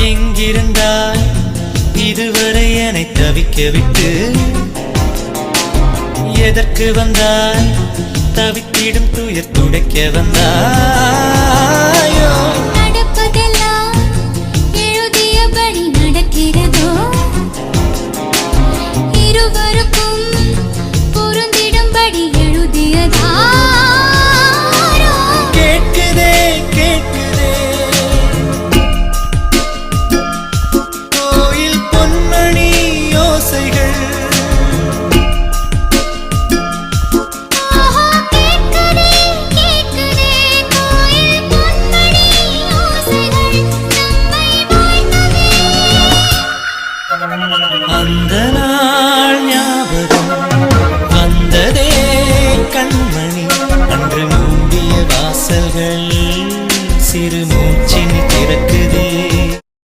எங்கிருந்தாய் இதுவரை என்னை தவிக்க விட்டு? எதற்கு வந்தாய் தவித்திடும் துயர் துடைக்க வந்தாயோ? நடப்பதெல்லாம் எழுதியபடி நடக்கிறதோ? இருவருக்கும் பொருந்திடும்படி எழுதியதா? கேட்குதே கேட்குதே கோயில் பொன்மணி யோசைகள். அந்த